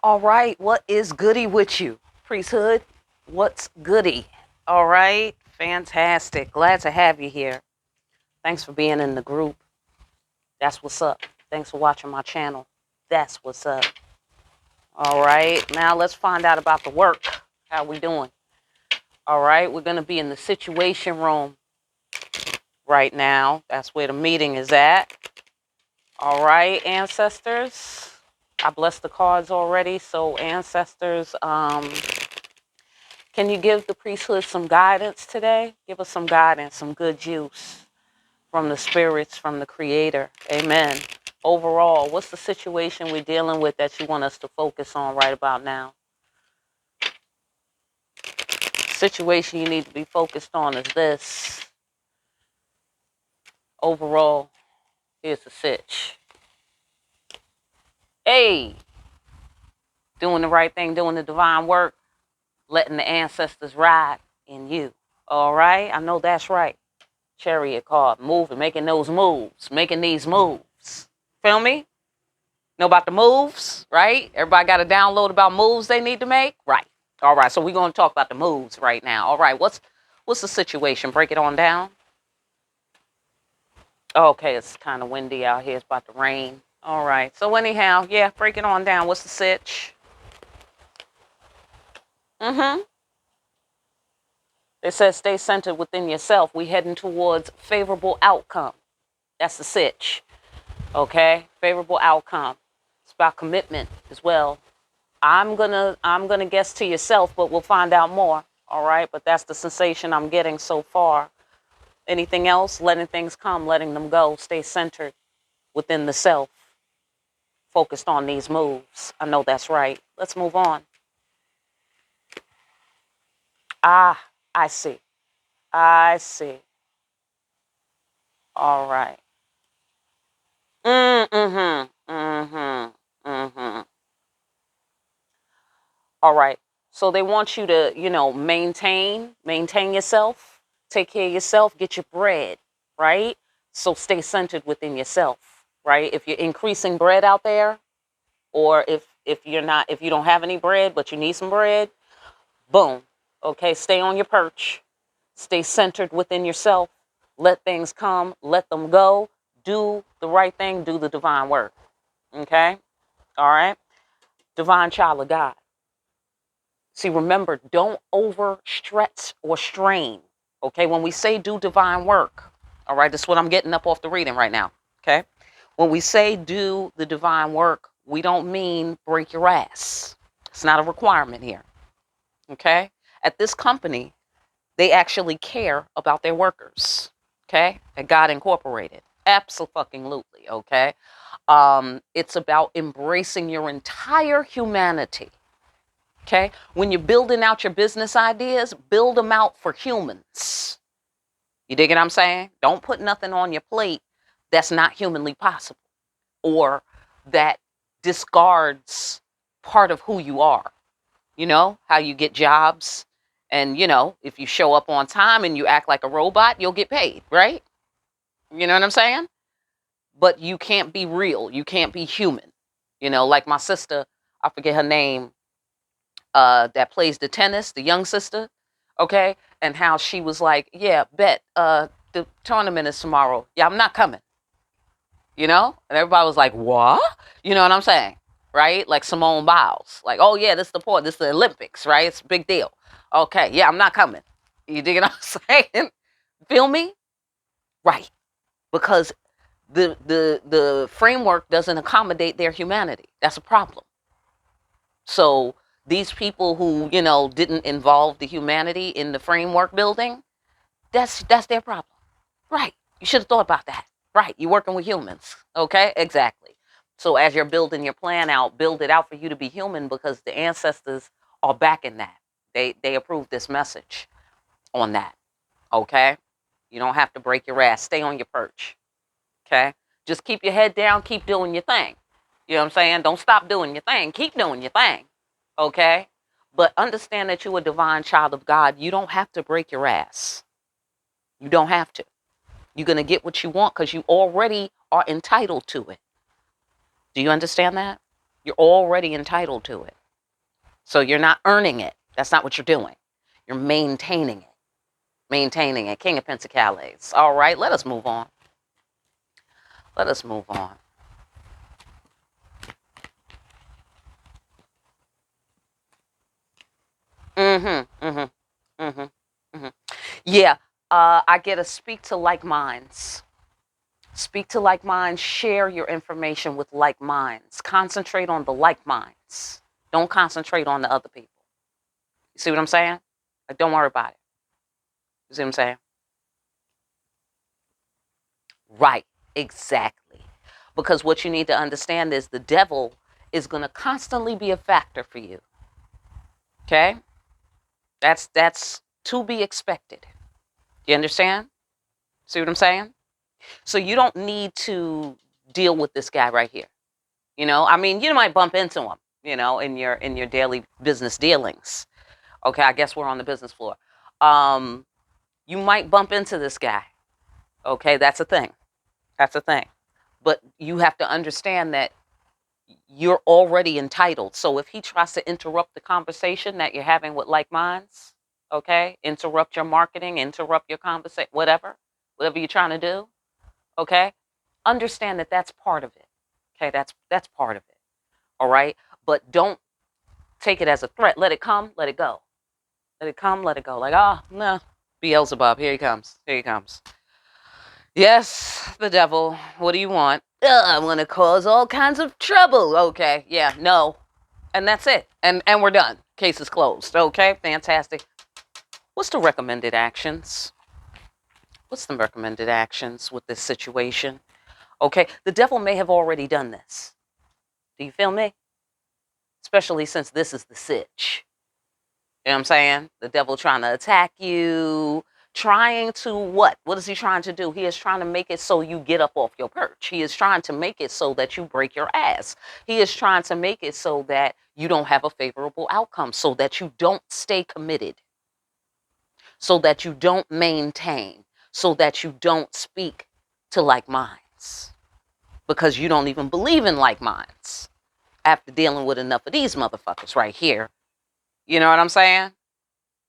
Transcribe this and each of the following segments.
All right, what is goody with you? Priesthood, what's goody? All right, fantastic. Glad to have you here. Thanks for being in the group. That's what's up. Thanks for watching my channel. That's what's up. All right, now let's find out about the work. How we doing? All right, we're going to be in the situation room right now. That's where the meeting is at. All right, ancestors. I blessed the cards already. So ancestors, can you give the priesthood some guidance today? Give us some guidance, some good juice from the spirits, from the creator. Amen. Overall, what's the situation we're dealing with that you want us to focus on right about now? Situation you need to be focused on is this. Overall, here's the sitch. Hey, doing the right thing, doing the divine work, letting the ancestors ride in you. All right? I know that's right. Chariot card, moving, making those moves, making these moves. Feel me? Know about the moves, right? Everybody got a download about moves they need to make? Right. All right, so we're going to talk about the moves right now. All right, what's the situation? Break it on down. Okay, it's kind of windy out here. It's about to rain. All right, so anyhow, yeah, break it on down. What's the sitch? Mm-hmm. It says stay centered within yourself. We heading towards favorable outcome. That's the sitch. Okay, favorable outcome. It's about commitment as well. I'm gonna guess to yourself, but we'll find out more. All right, but that's the sensation I'm getting so far. Anything else? Letting things come, letting them go. Stay centered within the self. Focused on these moves. I know that's right. Let's move on. Ah, I see. I see. All right. Mm-hmm. Mm-hmm. Mm-hmm. All right. So they want you to, maintain yourself, take care of yourself, get your bread, right? So stay centered within yourself, right? If you're increasing bread out there, or if you're not, if you don't have any bread but you need some bread, boom. Okay, stay on your perch. Stay centered within yourself. Let things come, let them go. Do the right thing, do the divine work. Okay? All right? Divine child of God. See, remember, don't overstretch or strain. Okay, when we say do divine work, all right, this is what I'm getting up off the reading right now. Okay, when we say do the divine work, we don't mean break your ass. It's not a requirement here. Okay, at this company, they actually care about their workers. Okay, at God Incorporated, absolutely. Okay, it's about embracing your entire humanity. Okay. When you're building out your business ideas, build them out for humans. You dig what I'm saying? Don't put nothing on your plate that's not humanly possible or that discards part of who you are. You know, how you get jobs. And, if you show up on time and you act like a robot, you'll get paid, right? You know what I'm saying? But you can't be real. You can't be human. Like my sister, I forget her name, that plays the tennis, the young sister, okay, and how she was like, yeah, bet the tournament is tomorrow. Yeah, I'm not coming, and everybody was like, what? You know what I'm saying, right? Like Simone Biles, like, oh yeah, this is the Olympics, right? It's a big deal. Okay, yeah, I'm not coming. You dig what I'm saying? Feel me? Right, because the framework doesn't accommodate their humanity. That's a problem. So these people who, didn't involve the humanity in the framework building, that's their problem. Right. You should have thought about that. Right. You're working with humans. Okay? Exactly. So as you're building your plan out, build it out for you to be human because the ancestors are backing that. They approve this message on that. Okay? You don't have to break your ass. Stay on your perch. Okay? Just keep your head down, keep doing your thing. You know what I'm saying? Don't stop doing your thing. Keep doing your thing. Okay? But understand that you're a divine child of God. You don't have to break your ass. You don't have to. You're going to get what you want because you already are entitled to it. Do you understand that? You're already entitled to it. So you're not earning it. That's not what you're doing. You're maintaining it. Maintaining it. King of Pentacles. All right, let us move on. Let us move on. Mm-hmm. Mm-hmm. Mm-hmm. Mm-hmm. Yeah. I get to speak to like minds. Speak to like minds. Share your information with like minds. Concentrate on the like minds. Don't concentrate on the other people. You see what I'm saying? Like, don't worry about it. You see what I'm saying? Right. Exactly. Because what you need to understand is the devil is going to constantly be a factor for you. Okay? That's to be expected. You understand? See what I'm saying? So you don't need to deal with this guy right here. You know, I mean, you might bump into him, you know, in your daily business dealings. Okay, I guess we're on the business floor. You might bump into this guy. Okay, that's a thing. That's a thing. But you have to understand that you're already entitled. So if he tries to interrupt the conversation that you're having with like minds, okay, interrupt your marketing, interrupt your conversation, whatever you're trying to do, okay, understand that that's part of it. Okay, that's part of it. All right, but don't take it as a threat. Let it come, let it go. Let it come, let it go. Like, oh no, Beelzebub, here he comes. Here he comes. Yes, the devil. What do you want? I'm gonna cause all kinds of trouble. Okay, yeah, no, and that's it. And we're done. Case is closed. Okay, fantastic. What's the recommended actions? What's the recommended actions with this situation? Okay, the devil may have already done this. Do you feel me? Especially since this is the sitch. You know what I'm saying? The devil trying to attack you, trying to what? What is he trying to do? He is trying to make it so you get up off your perch. He is trying to make it so that you break your ass. He is trying to make it so that you don't have a favorable outcome, so that you don't stay committed, so that you don't maintain, so that you don't speak to like minds, because you don't even believe in like minds after dealing with enough of these motherfuckers right here. You know what I'm saying?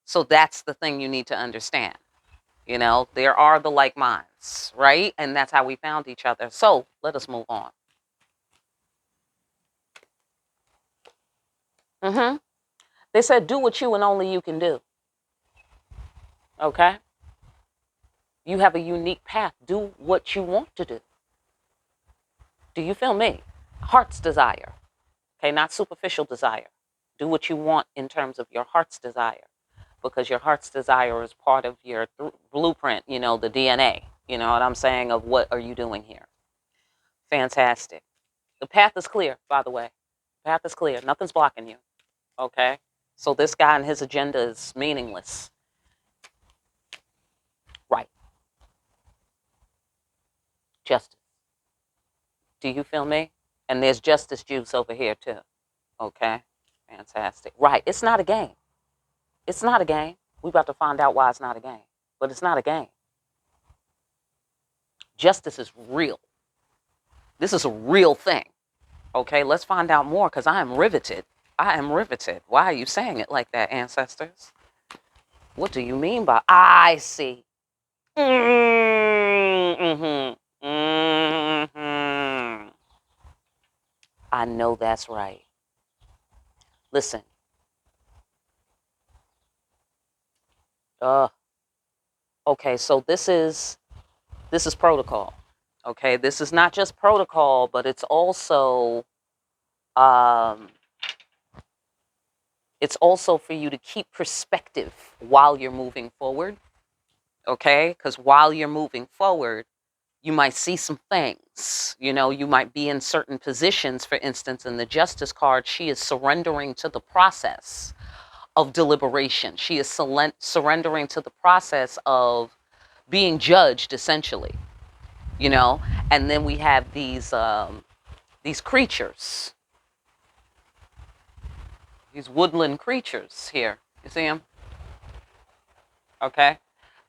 So that's the thing you need to understand. You know, there are the like minds, right? And that's how we found each other. So let us move on. Mm-hmm. They said, do what you and only you can do. Okay? You have a unique path. Do what you want to do. Do you feel me? Heart's desire. Okay, not superficial desire. Do what you want in terms of your heart's desire, because your heart's desire is part of your blueprint, you know, the DNA. You know what I'm saying? Of what are you doing here? Fantastic. The path is clear, by the way. The path is clear. Nothing's blocking you. Okay? So this guy and his agenda is meaningless. Right. Justice. Do you feel me? And there's justice juice over here, too. Okay? Fantastic. Right. It's not a game. It's not a game. We're about to find out why it's not a game. But it's not a game. Justice is real. This is a real thing. Okay? Let's find out more, because I am riveted. I am riveted. Why are you saying it like that, ancestors? What do you mean by I see? Mm-hmm. Mm-hmm. I know that's right. Listen. Okay, so this is protocol. Okay, this is not just protocol, but um it's also for you to keep perspective while you're moving forward. Okay? Because while you're moving forward, you might see some things. You know, you might be in certain positions. For instance, in the justice card, she is surrendering to the process of deliberation. She is surrendering to the process of being judged, essentially. You know, and then we have these creatures, these woodland creatures here. You see them? Okay.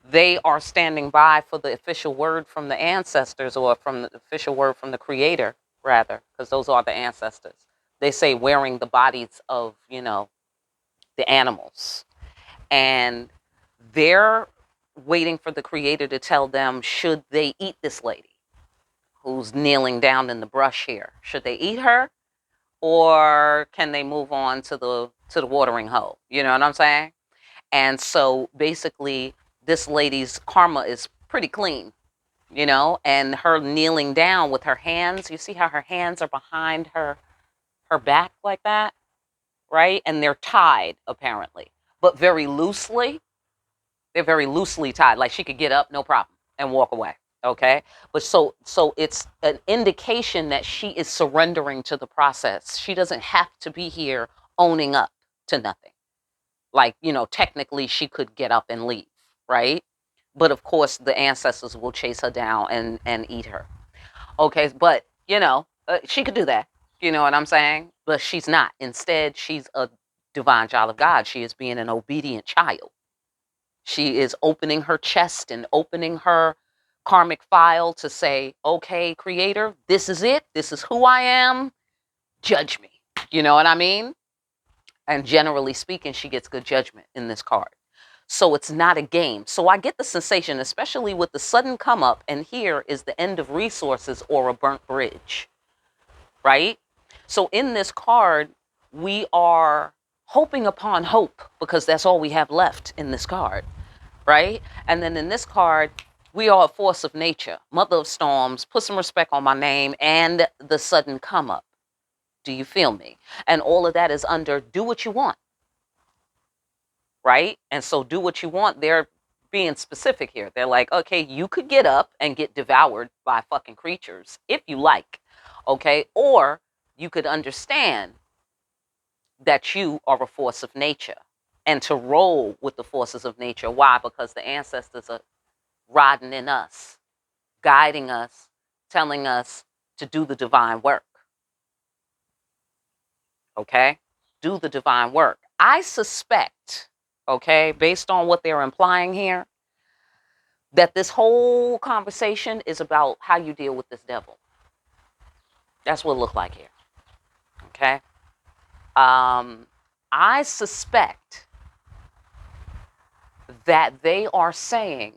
They are standing by for the official word from the ancestors, or from the official word from the creator, rather, because those are the ancestors. they say wearing the bodies of, the animals. And they're waiting for the creator to tell them, should they eat this lady who's kneeling down in the brush here? Should they eat her, or can they move on to the watering hole? You know what I'm saying? And so basically this lady's karma is pretty clean, and her kneeling down with her hands, you see how her hands are behind her back like that, right? And they're tied apparently, but very loosely. They're very loosely tied. Like she could get up, no problem, and walk away. Okay. But so it's an indication that she is surrendering to the process. She doesn't have to be here owning up to nothing. Like, technically she could get up and leave, right? But of course the ancestors will chase her down and eat her. Okay, but she could do that. You know what I'm saying? But she's not. Instead, she's a divine child of God. She is being an obedient child. She is opening her chest and opening her karmic file to say, okay, creator, this is it. This is who I am. Judge me. You know what I mean? And generally speaking, she gets good judgment in this card. So it's not a game. So I get the sensation, especially with the sudden come up, and here is the end of resources or a burnt bridge, right? So in this card, we are hoping upon hope because that's all we have left in this card, right? And then in this card, we are a force of nature, mother of storms, put some respect on my name, and the sudden come up. Do you feel me? And all of that is under do what you want, right? And so do what you want. They're being specific here. They're like, okay, you could get up and get devoured by fucking creatures if you like, okay? Or you could understand that you are a force of nature and to roll with the forces of nature. Why? Because the ancestors are riding in us, guiding us, telling us to do the divine work. Okay? Do the divine work. I suspect, okay, based on what they're implying here, that this whole conversation is about how you deal with this devil. That's what it looked like here. Okay? I suspect that they are saying,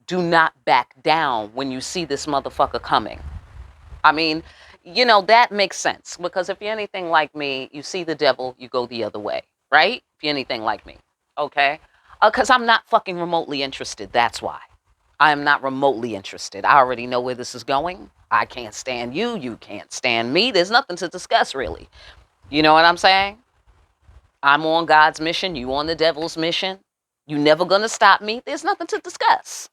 do not back down when you see this motherfucker coming. I mean, that makes sense because if you're anything like me, you see the devil, you go the other way, right? If you're anything like me, okay? Because I'm not fucking remotely interested. That's why. I am not remotely interested. I already know where this is going. I can't stand you. You can't stand me. There's nothing to discuss, really. You know what I'm saying? I'm on God's mission. You on the devil's mission. You never gonna stop me. There's nothing to discuss.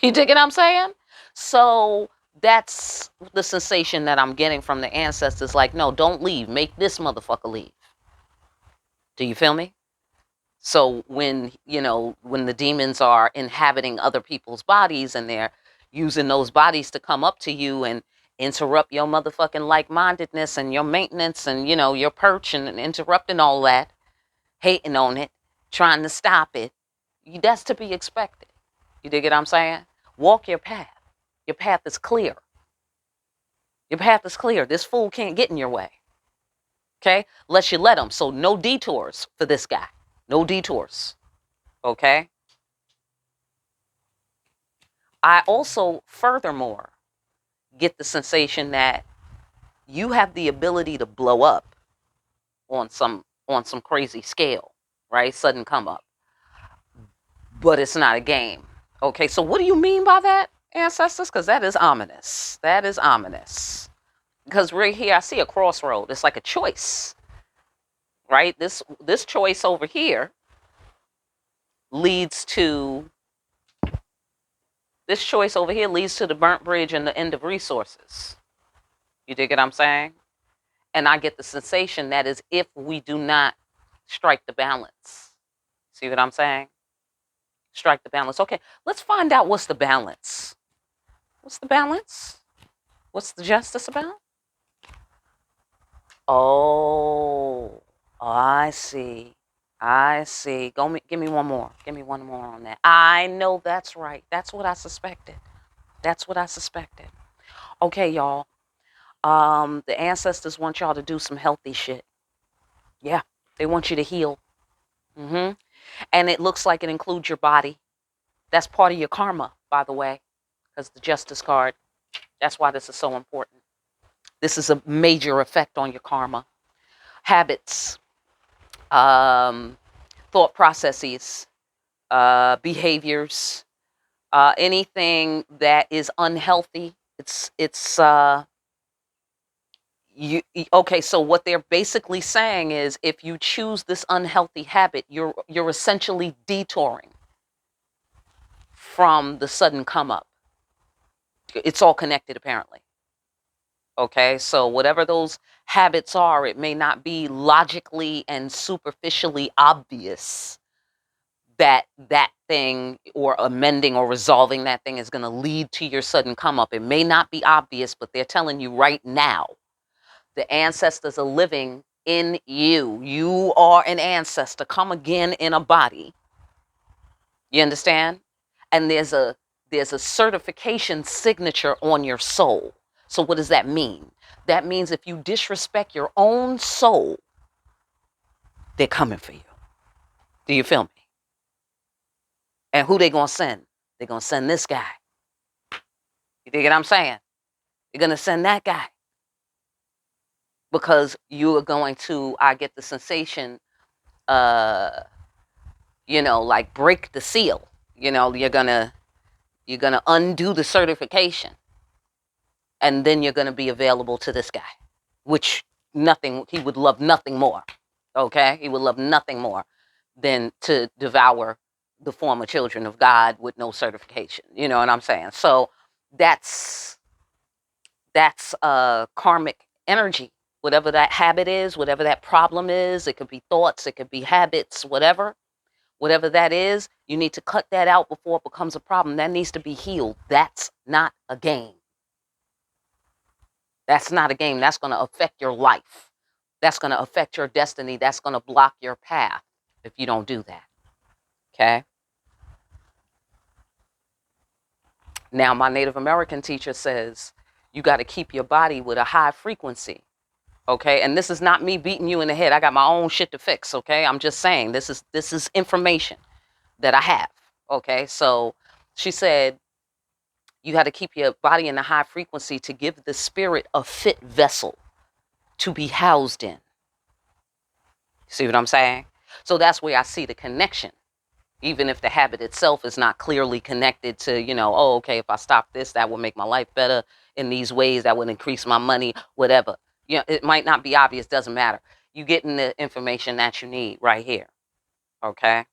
You dig what I'm saying? So that's the sensation that I'm getting from the ancestors. Like, no, don't leave. Make this motherfucker leave. Do you feel me? So when the demons are inhabiting other people's bodies and they're using those bodies to come up to you and interrupt your motherfucking like-mindedness and your maintenance and, your perch and interrupting all that, hating on it, trying to stop it, that's to be expected. You dig what I'm saying? Walk your path. Your path is clear. Your path is clear. This fool can't get in your way. Okay? Unless you let him. So no detours for this guy. No detours. Okay? I also, furthermore, get the sensation that you have the ability to blow up on some crazy scale, right? Sudden come up. But it's not a game. Okay, so what do you mean by that, ancestors? Because that is ominous. That is ominous. Because right here, I see a crossroad. It's like a choice, right? This choice over here leads to the burnt bridge and the end of resources. You dig what I'm saying? And I get the sensation that is if we do not strike the balance. See what I'm saying? Strike the balance. Okay, let's find out what's the balance. What's the balance? What's the justice about? Oh, I see. Give me one more. Give me one more on that. I know that's right. That's what I suspected. Okay, y'all. The ancestors want y'all to do some healthy shit. Yeah, they want you to heal. hmm And it looks like it includes your body. That's part of your karma, by the way, because the Justice card. That's why this is so important. This is a major effect on your karma. Habits, um, thought processes, behaviors, anything that is unhealthy. Okay, so what they're basically saying is if you choose this unhealthy habit, you're essentially detouring from the sudden come up. It's all connected apparently. Okay, so whatever those habits are, it may not be logically and superficially obvious that that thing or amending or resolving that thing is going to lead to your sudden come up. It may not be obvious, but they're telling you right now the ancestors are living in you. You are an ancestor. Come again in a body. You understand? And there's a certification signature on your soul. So what does that mean? That means if you disrespect your own soul, they're coming for you. Do you feel me? And who they gonna send? They're gonna send this guy. You dig what I'm saying? You're gonna send that guy. Because you are going to, I get the sensation, uh, like break the seal. You're gonna undo the certification. And then you're gonna be available to this guy. Which he would love nothing more. Okay? He would love nothing more than to devour the former children of God with no certification. You know what I'm saying? So that's karmic energy. Whatever that habit is, whatever that problem is, it could be thoughts, it could be habits, whatever that is, you need to cut that out before it becomes a problem. That needs to be healed. That's not a game. That's not a game. That's going to affect your life. That's going to affect your destiny. That's going to block your path if you don't do that. Okay? Now, my Native American teacher says you got to keep your body with a high frequency. Okay? And this is not me beating you in the head. I got my own shit to fix. Okay? I'm just saying this is information that I have. Okay? So she said you got to keep your body in a high frequency to give the spirit a fit vessel to be housed in. See what I'm saying? So that's where I see the connection. Even if the habit itself is not clearly connected to, okay, if I stop this, that will make my life better in these ways, that would increase my money, whatever. It might not be obvious, doesn't matter. You getting the information that you need right here. Okay?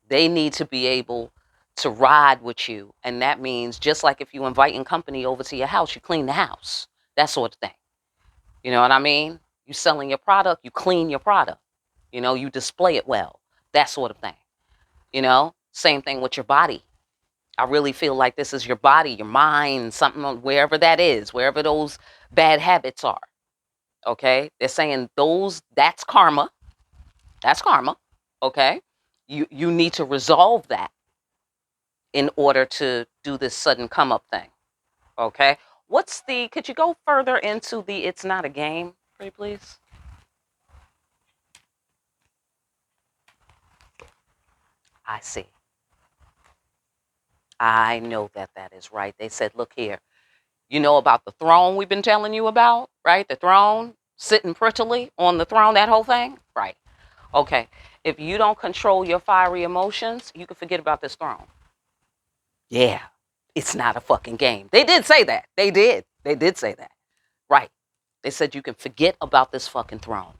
They need to be able to ride with you. And that means just like if you inviting company over to your house, you clean the house. That sort of thing. You know what I mean? You selling your product, you clean your product. You display it well. That sort of thing. Same thing with your body. I really feel like this is your body, your mind, something, wherever that is, wherever those bad habits are. Okay? They're saying that's karma. That's karma. Okay? You need to resolve that in order to do this sudden come up thing. Okay? Could you go further into the it's not a game, pretty please? I see. I know that is right. They said, look here. You know about the throne we've been telling you about, right? The throne, sitting prettily on the throne, that whole thing? Right. Okay. If you don't control your fiery emotions, you can forget about this throne. Yeah. It's not a fucking game. They did say that. They did. They did say that. Right. They said you can forget about this fucking throne.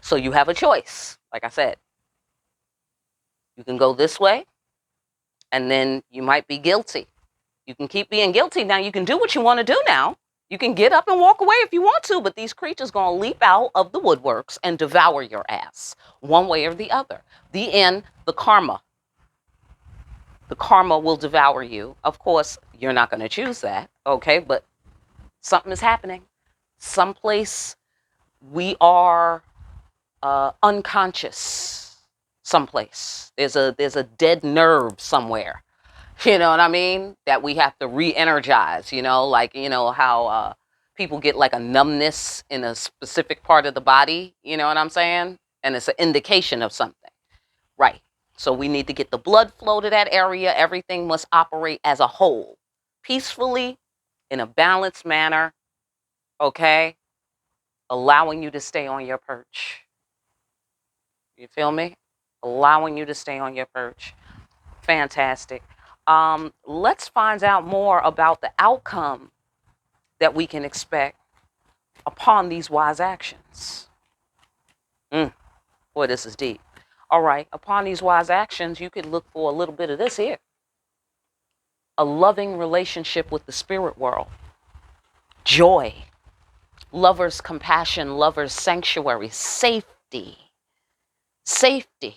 So you have a choice. Like I said, you can go this way, and then you might be guilty. You can keep being guilty. Now you can do what you want to do now. You can get up and walk away if you want to, but these creatures going to leap out of the woodworks and devour your ass one way or the other. The end, the karma. The karma will devour you. Of course, you're not going to choose that, okay? But something is happening. Someplace we are unconscious. Someplace. There's a dead nerve somewhere. You know what I mean? That we have to re-energize, like, how people get like a numbness in a specific part of the body. You know what I'm saying? And it's an indication of something. Right. So we need to get the blood flow to that area. Everything must operate as a whole, peacefully, in a balanced manner. Okay? Allowing you to stay on your perch. You feel me? Allowing you to stay on your perch. Fantastic. Let's find out more about the outcome that we can expect upon these wise actions. Boy, this is deep. All right. Upon these wise actions, you could look for a little bit of this here. A loving relationship with the spirit world. Joy. Lover's compassion, lover's sanctuary. Safety. Safety.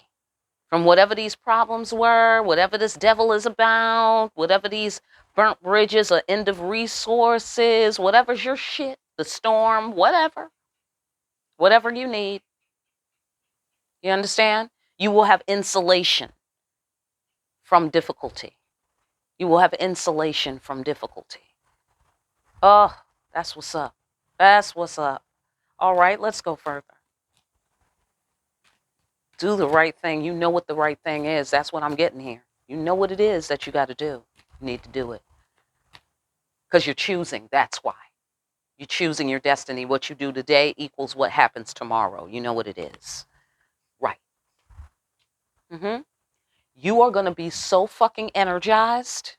From whatever these problems were, whatever this devil is about, whatever these burnt bridges or end of resources, whatever's your shit, the storm, whatever you need. You understand? You will have insulation from difficulty. You will have insulation from difficulty. Oh, that's what's up. That's what's up. All right, let's go further. Do the right thing. You know what the right thing is. That's what I'm getting here. You know what it is that you got to do. You need to do it. Because you're choosing. That's why. You're choosing your destiny. What you do today equals what happens tomorrow. You know what it is. Right. You are going to be so fucking energized.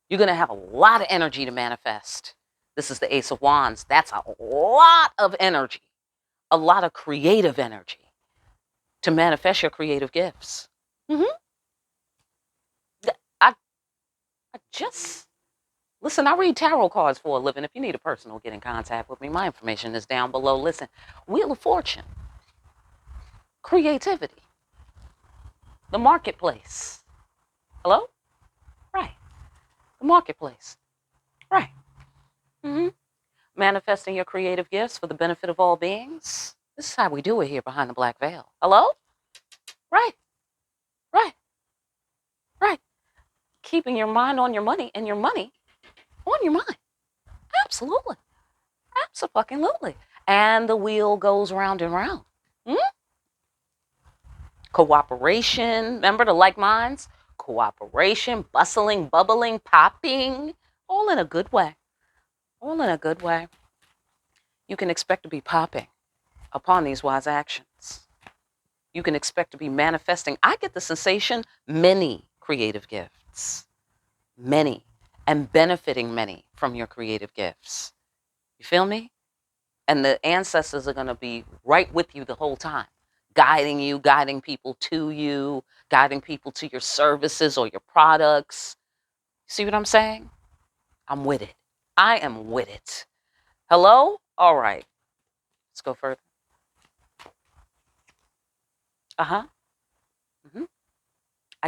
You're going to have a lot of energy to manifest. This is the Ace of Wands. That's a lot of energy. A lot of creative energy to manifest your creative gifts. I just... Listen, I read tarot cards for a living. If you need a personal, get in contact with me. My information is down below. Listen, Wheel of Fortune, creativity, the marketplace. Hello? Right. The marketplace. Right. Manifesting your creative gifts for the benefit of all beings. This is how we do it here behind the black veil. Hello? Right. Right. Right. Keeping your mind on your money and your money on your mind. Absolutely. Absolutely. And the wheel goes round and round. Cooperation. Remember the like minds? Cooperation, bustling, bubbling, popping. All in a good way. All in a good way. You can expect to be popping upon these wise actions. You can expect to be manifesting. I get the sensation, many creative gifts. Many. And benefiting many from your creative gifts. You feel me? And the ancestors are going to be right with you the whole time. Guiding you, guiding people to you, guiding people to your services or your products. See what I'm saying? I'm with it. I am with it. Hello? All right. Let's go further. I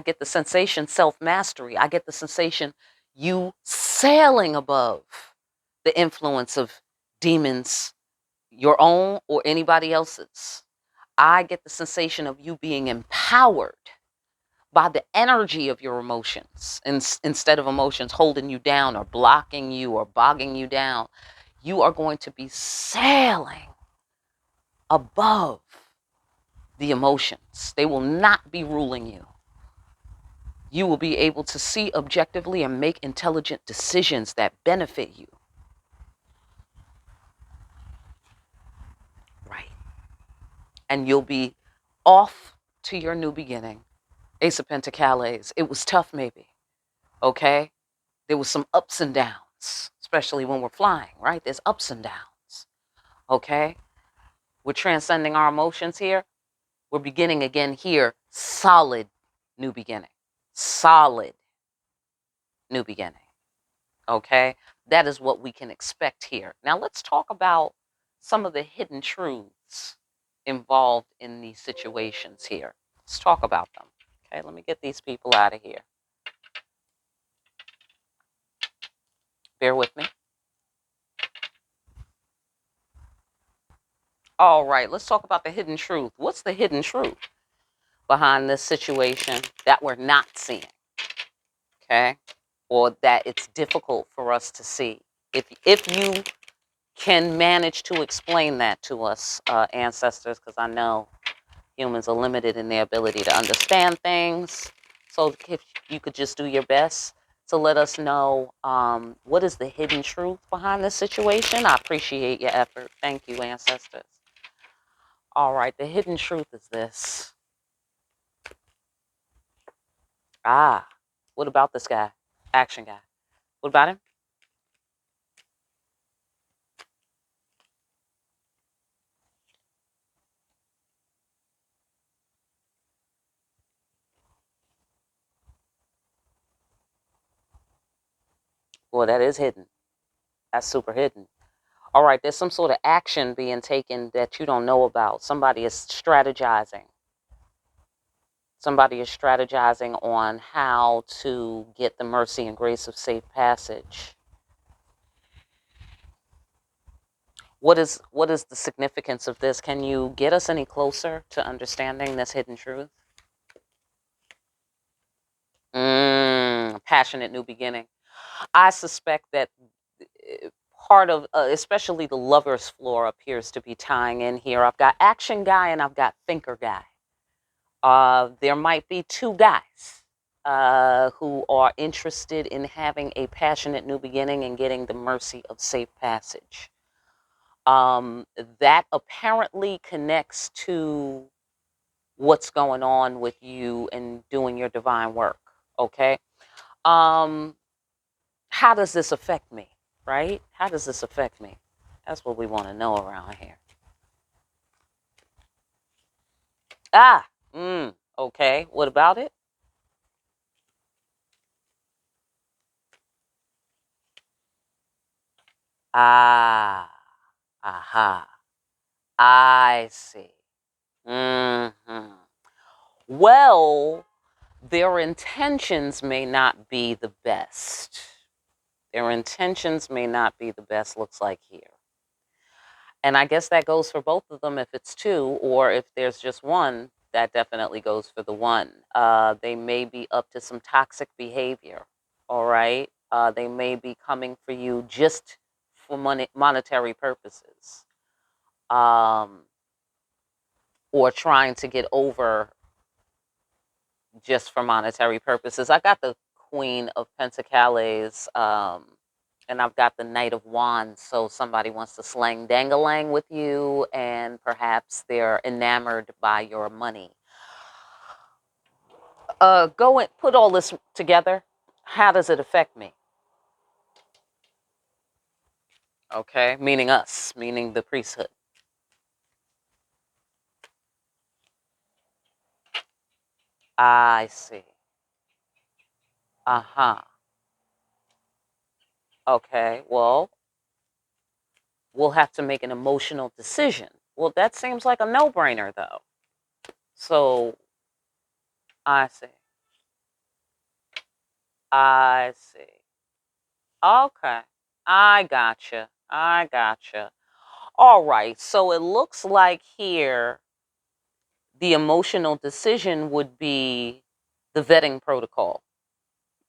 get the sensation self-mastery. I get the sensation you sailing above the influence of demons, your own or anybody else's. I get the sensation of you being empowered by the energy of your emotions instead of emotions holding you down or blocking you or bogging you down. You are going to be sailing above the emotions. They will not be ruling you. You will be able to see objectively and make intelligent decisions that benefit you. Right. And you'll be off to your new beginning. Ace of Pentacles. It was tough, maybe. Okay? There was some ups and downs, especially when we're flying, right? There's ups and downs. Okay? We're transcending our emotions here. We're beginning again here. Solid new beginning. Solid new beginning. Okay? That is what we can expect here. Now let's talk about some of the hidden truths involved in these situations here. Let's talk about them. Okay, let me get these people out of here. Bear with me. All right, let's talk about the hidden truth. What's the hidden truth behind this situation that we're not seeing? Okay? Or that it's difficult for us to see. If you can manage to explain that to us, ancestors, because I know humans are limited in their ability to understand things. So if you could just do your best to let us know what is the hidden truth behind this situation, I appreciate your effort. Thank you, ancestors. All right, the hidden truth is this. Ah, what about this guy? Action guy. What about him? Well, that is hidden. That's super hidden. All right, there's some sort of action being taken that you don't know about. Somebody is strategizing. Somebody is strategizing on how to get the mercy and grace of safe passage. What is the significance of this? Can you get us any closer to understanding this hidden truth? Passionate new beginning. I suspect that part of, especially the lover's floor, appears to be tying in here. I've got action guy and I've got thinker guy. There might be two guys who are interested in having a passionate new beginning and getting the mercy of safe passage. That apparently connects to what's going on with you and doing your divine work. Okay. Um, how does this affect me? Right? How does this affect me? That's what we want to know around here. Ah, okay. What about it? Ah, aha. I see. hmm Well, their intentions may not be the best. Their intentions may not be the best, looks like here. And I guess that goes for both of them if it's two, or if there's just one, that definitely goes for the one. They may be up to some toxic behavior, all right? They may be coming for you just for monetary purposes, um, or trying to get over just for monetary purposes. I got the Queen of Pentacles, and I've got the Knight of Wands. So somebody wants to slang dangalang with you, and perhaps they're enamored by your money. Go and put all this together. How does it affect me? Okay, meaning us, meaning the priesthood. I see. Uh huh. Okay, well, we'll have to make an emotional decision. Well, that seems like a no brainer, though. So, I see. I see. Okay. I gotcha. I gotcha. All right. So it looks like here the emotional decision would be the vetting protocol.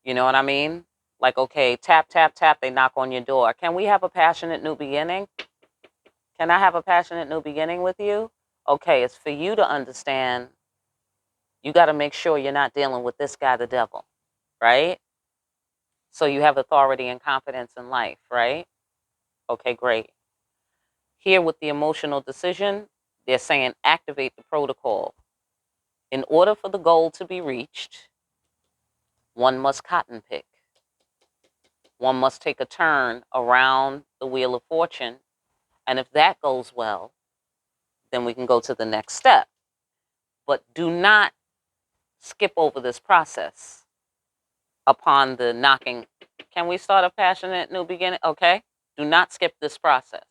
You know what I mean? Like, okay, tap, tap, tap, they knock on your door. Can we have a passionate new beginning? Can I have a passionate new beginning with you? Okay, it's for you to understand. You got to make sure you're not dealing with this guy, the devil, right? So you have authority and confidence in life, right? Okay, great. Here with the emotional decision, they're saying activate the protocol. In order for the goal to be reached, one must cotton pick. One must take a turn around the wheel of fortune. And if that goes well, then we can go to the next step. But do not skip over this process upon the knocking. Can we start a passionate new beginning? Okay. Do not skip this process.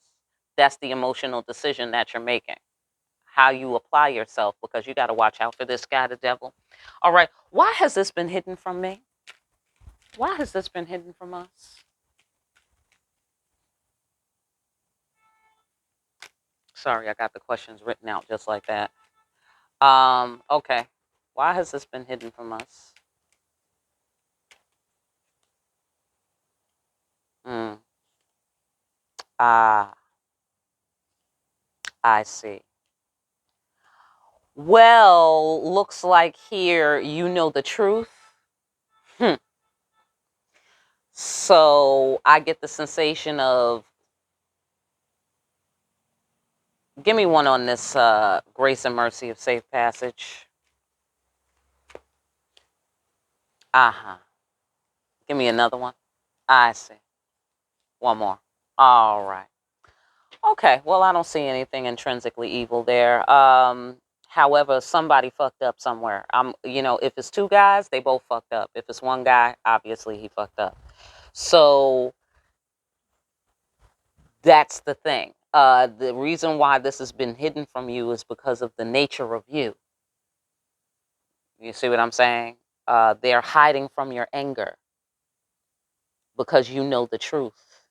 That's the emotional decision that you're making. How you apply yourself, because you got to watch out for this guy, the devil. All right. Why has this been hidden from me? Why has this been hidden from us? Sorry, I got the questions written out just like that. Okay. Why has this been hidden from us? Mm. Ah. I see. Well, looks like here you know the truth. Hmm. So I get the sensation of, give me one on this grace and mercy of safe passage. Uh-huh. Give me another one. I see. One more. All right. Okay. Well, I don't see anything intrinsically evil there. However, somebody fucked up somewhere. If it's two guys, they both fucked up. If it's one guy, obviously he fucked up. So that's the thing. The reason why this has been hidden from you is because of the nature of you. You see what I'm saying? They're hiding from your anger because you know the truth.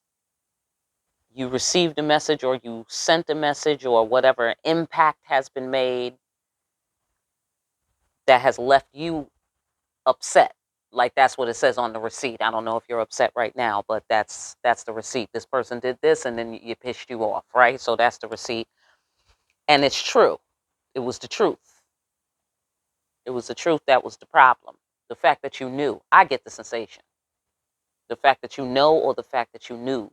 You received a message or you sent a message or whatever impact has been made that has left you upset. Like that's what it says on the receipt. I don't know if you're upset right now, but that's the receipt. This person did this and then you pissed you off, right? So that's the receipt. And it's true. It was the truth. It was the truth that was the problem. The fact that you knew. I get the sensation. The fact that you know or the fact that you knew.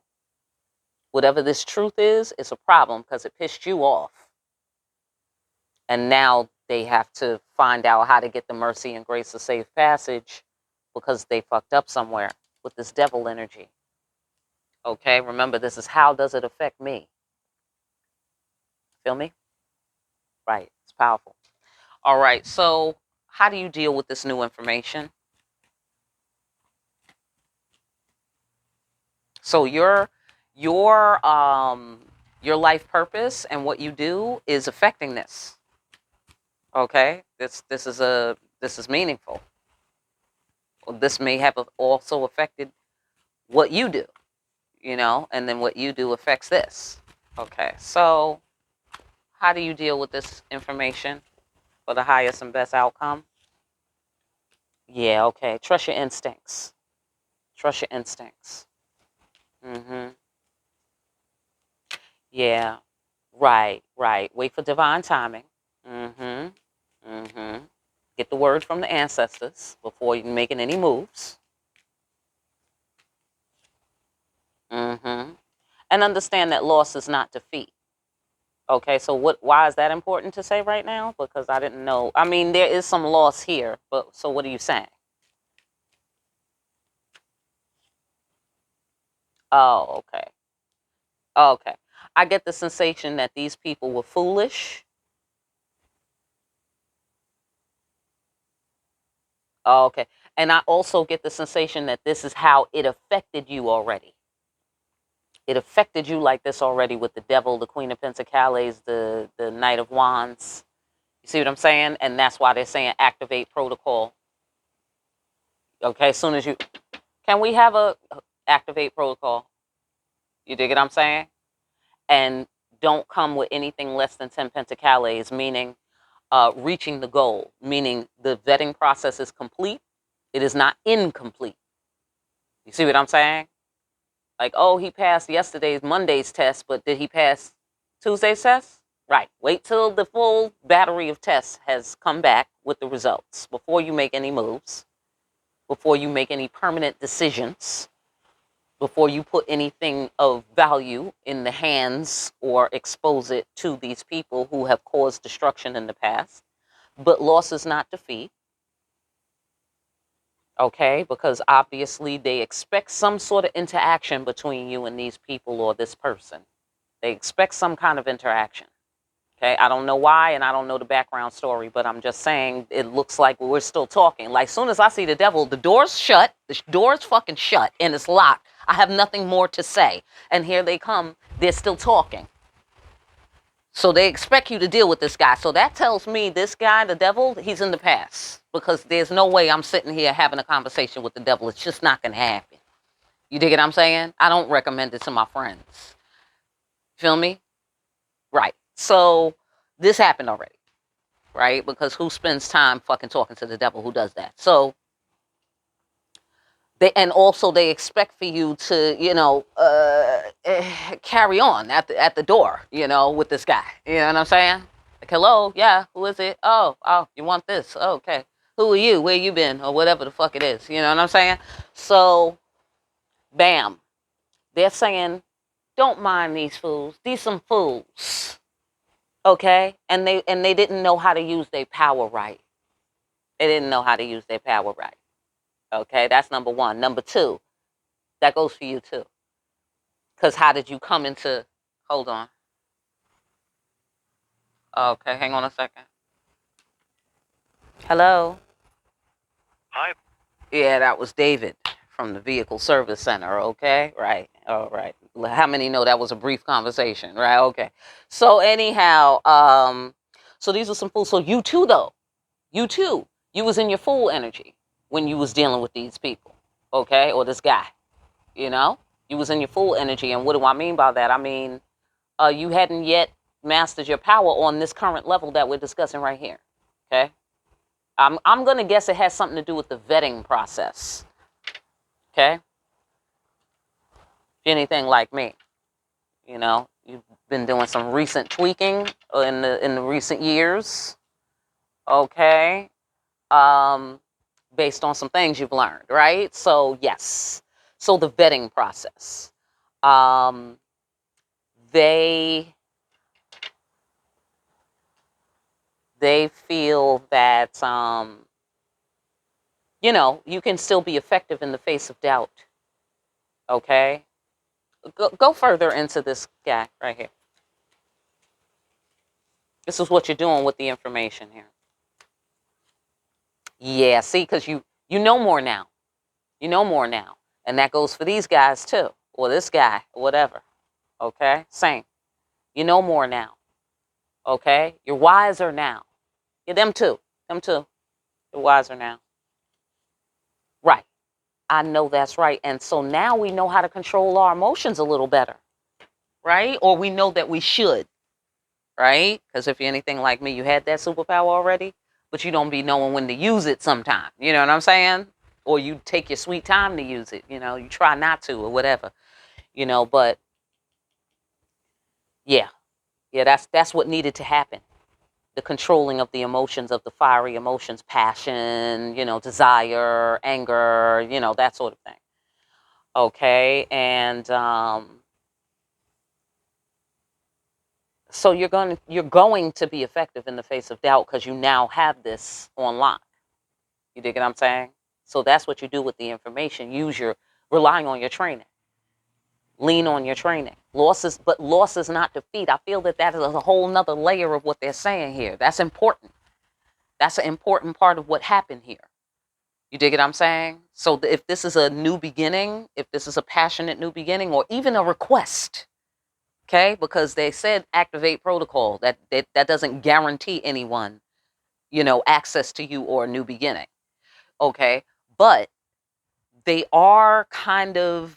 Whatever this truth is, it's a problem because it pissed you off. And now they have to find out how to get the mercy and grace of safe passage because they fucked up somewhere with this devil energy. Okay, remember, this is how does it affect me? Feel me? Right, it's powerful. All right, so how do you deal with this new information? So your life purpose and what you do is affecting this. Okay, this is meaningful. This may have also affected what you do, and then what you do affects this. Okay, so how do you deal with this information for the highest and best outcome? Yeah, okay. Trust your instincts. Trust your instincts. Mm-hmm. Yeah. Right, right. Wait for divine timing. Mm-hmm. Mm-hmm. Get the word from the ancestors before you making any moves. Mm-hmm. And understand that loss is not defeat. Okay, so why is that important to say right now? Because I didn't know. I mean, there is some loss here, but so what are you saying? Oh, okay. Okay. I get the sensation that these people were foolish. Oh, okay. And I also get the sensation that this is how it affected you already. It affected you like this already with the devil, the Queen of Pentacles, the Knight of Wands. You see what I'm saying? And that's why they're saying activate protocol. Okay, as soon as you can we have a activate protocol? You dig what I'm saying? And don't come with anything less than 10 Pentacles, meaning reaching the goal, meaning the vetting process is complete. It is not incomplete. You see what I'm saying? Like, oh, he passed Monday's test, but did he pass Tuesday's test? Right. Wait till the full battery of tests has come back with the results before you make any moves, before you make any permanent decisions, before you put anything of value in the hands or expose it to these people who have caused destruction in the past. But loss is not defeat. Okay, because obviously they expect some sort of interaction between you and these people or this person. They expect some kind of interaction. Okay, I don't know why and I don't know the background story, but I'm just saying it looks like we're still talking. Like, soon as I see the devil, the door's shut, the door's fucking shut, and it's locked. I have nothing more to say. And here they come, they're still talking. So they expect you to deal with this guy. So that tells me this guy, the devil, he's in the past. Because there's no way I'm sitting here having a conversation with the devil. It's just not going to happen. You dig what I'm saying? I don't recommend it to my friends. Feel me? Right. So this happened already. Right? Because who spends time fucking talking to the devil? Who does that? So and also they expect for you to, carry on at the door, with this guy. You know what I'm saying? Like, hello, yeah, who is it? Oh, you want this? Oh, okay. Who are you? Where you been? Or whatever the fuck it is. You know what I'm saying? So, bam. They're saying, don't mind these fools. These some fools. Okay? And they didn't know how to use their power right. They didn't know how to use their power right. Okay? That's number one. Number two, that goes for you too. Because how did you come into, hold on. Okay, hang on a second. Hello? Hi. Yeah, that was David from the Vehicle Service Center, okay? Right, all right. How many know that was a brief conversation, right? Okay. So anyhow, so these are some fools. So you too, though. You too. You was in your full energy when you was dealing with these people, okay? Or this guy, you know? You was in your full energy. And what do I mean by that? I mean, you hadn't yet mastered your power on this current level that we're discussing right here. Okay. I'm gonna guess it has something to do with the vetting process. Okay. If you're anything like me, you've been doing some recent tweaking in the recent years. Okay. Um, Based on some things you've learned, right? So yes. So the vetting process. Um, they they feel that you can still be effective in the face of doubt. Okay, go further into this guy right here. This is what you're doing with the information here. Yeah, see, because you know more now. You know more now, and that goes for these guys too, or this guy, or whatever. Okay, same. You know more now. Okay, you're wiser now. Yeah, them too. Them too. You're wiser now. Right. I know that's right. And so now we know how to control our emotions a little better, right? Or we know that we should, right? Because if you're anything like me, you had that superpower already, but you don't be knowing when to use it sometime. You know what I'm saying? Or you take your sweet time to use it. You try not to or whatever. But yeah, yeah, that's what needed to happen. The controlling of the emotions, of the fiery emotions, passion, desire, anger, that sort of thing. Okay, and so you're going to be effective in the face of doubt because you now have this on lock. You dig what I'm saying? So that's what you do with the information. Relying on your training. Lean on your training. But loss is not defeat. I feel that is a whole nother layer of what they're saying here. That's important. That's an important part of what happened here. You dig what I'm saying? So if this is a new beginning, if this is a passionate new beginning, or even a request, okay? Because they said activate protocol. That doesn't guarantee anyone, access to you or a new beginning. Okay? But they are kind of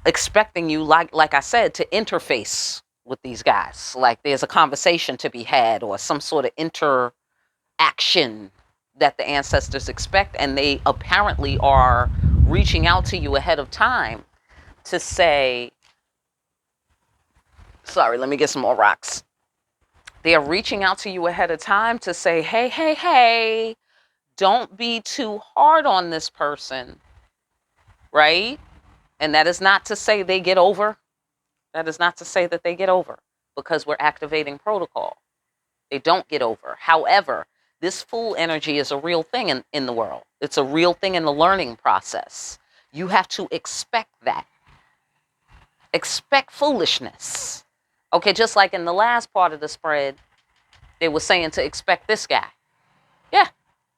expecting you, like I said, to interface with these guys. Like there's a conversation to be had or some sort of interaction that the ancestors expect, and they apparently are reaching out to you ahead of time to say, sorry, let me get some more rocks. They are reaching out to you ahead of time to say, hey, hey, hey, don't be too hard on this person, right? And that is not to say they get over. That is not to say that they get over because we're activating protocol. They don't get over. However, this fool energy is a real thing in the world. It's a real thing in the learning process. You have to expect that. Expect foolishness. Okay, just like in the last part of the spread, they were saying to expect this guy. Yeah,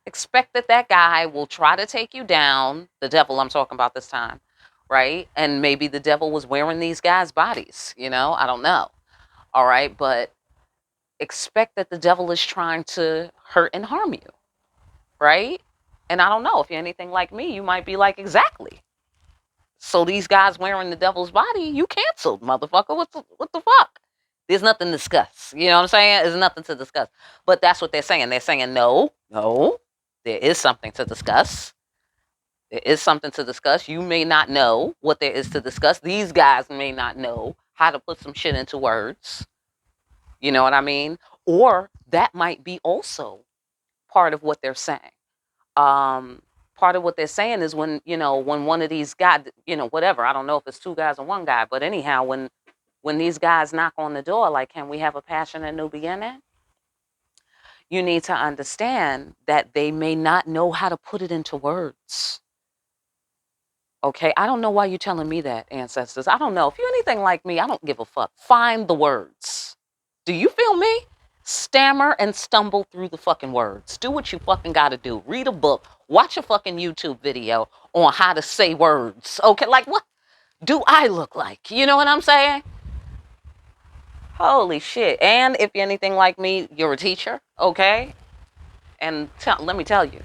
expect that guy will try to take you down. The devil I'm talking about this time, right? And maybe the devil was wearing these guys' bodies, I don't know. All right, but expect that the devil is trying to hurt and harm you, right? And I don't know, if you're anything like me, you might be like, exactly. So these guys wearing the devil's body, you canceled, motherfucker. What the fuck? There's nothing to discuss. You know what I'm saying? There's nothing to discuss. But that's what they're saying. They're saying, no, there is something to discuss. There is something to discuss. You may not know what there is to discuss. These guys may not know how to put some shit into words. You know what I mean? Or that might be also part of what they're saying. Um, Part of what they're saying is when, when one of these guys, whatever, I don't know if it's two guys or one guy, but anyhow, when these guys knock on the door, like, can we have a passionate new beginning? You need to understand that they may not know how to put it into words. Okay, I don't know why you're telling me that, ancestors. I don't know. If you're anything like me, I don't give a fuck. Find the words. Do you feel me? Stammer and stumble through the fucking words. Do what you fucking gotta do. Read a book. Watch a fucking YouTube video on how to say words. Okay, like what do I look like? You know what I'm saying? Holy shit. And if you're anything like me, you're a teacher, okay? And let me tell you,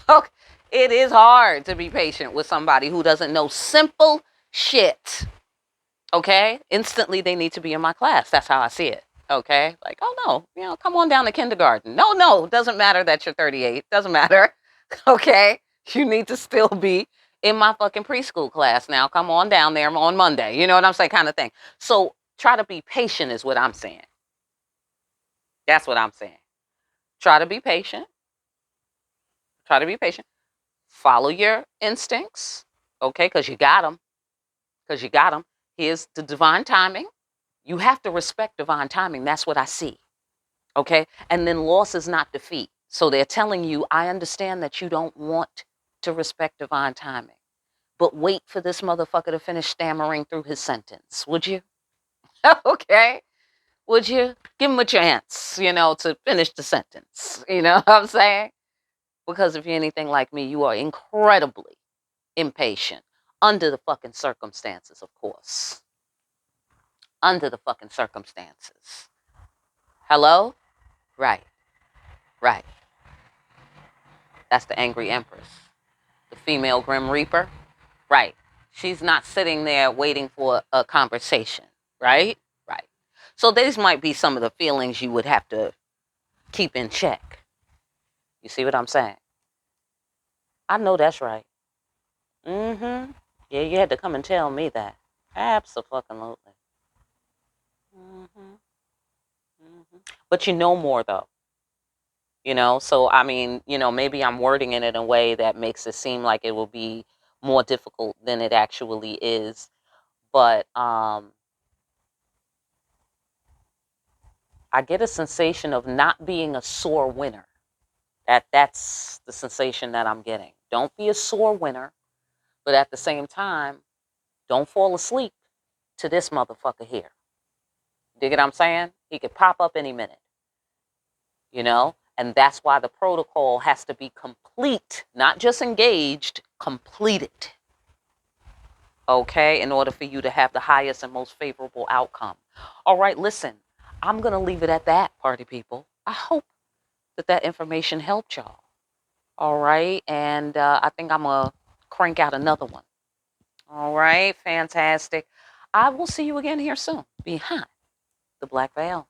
okay, it is hard to be patient with somebody who doesn't know simple shit. Okay? Instantly, they need to be in my class. That's how I see it. Okay? Like, oh no, come on down to kindergarten. No, doesn't matter that you're 38. Doesn't matter. Okay? You need to still be in my fucking preschool class now. Come on down there on Monday. You know what I'm saying? Kind of thing. So try to be patient is what I'm saying. That's what I'm saying. Try to be patient. Try to be patient. Follow your instincts. Okay? Because you got them. Because you got them. Here's the divine timing. You have to respect divine timing. That's what I see. Okay? And then loss is not defeat. So they're telling you, I understand that you don't want to respect divine timing, but wait for this motherfucker to finish stammering through his sentence. Would you? Okay? Would you? Give him a chance, to finish the sentence. You know what I'm saying? Because if you're anything like me, you are incredibly impatient under the fucking circumstances, of course. Under the fucking circumstances. Hello? Right. Right. That's the angry empress. The female grim reaper. Right. She's not sitting there waiting for a conversation. Right? Right. So these might be some of the feelings you would have to keep in check. You see what I'm saying? I know that's right. Mm-hmm. Yeah, you had to come and tell me that. Absolutely. Mm-hmm. Mm-hmm. But you know more though. So I mean, maybe I'm wording it in a way that makes it seem like it will be more difficult than it actually is. But I get a sensation of not being a sore winner. That's the sensation that I'm getting. Don't be a sore winner, but at the same time, don't fall asleep to this motherfucker here. Dig what I'm saying? He could pop up any minute. And that's why the protocol has to be complete, not just engaged, completed. Okay, in order for you to have the highest and most favorable outcome. All right, listen, I'm going to leave it at that, party people. I hope that information helped y'all. All right, and I think I'm going to crank out another one. All right, fantastic. I will see you again here soon behind the Black Veil.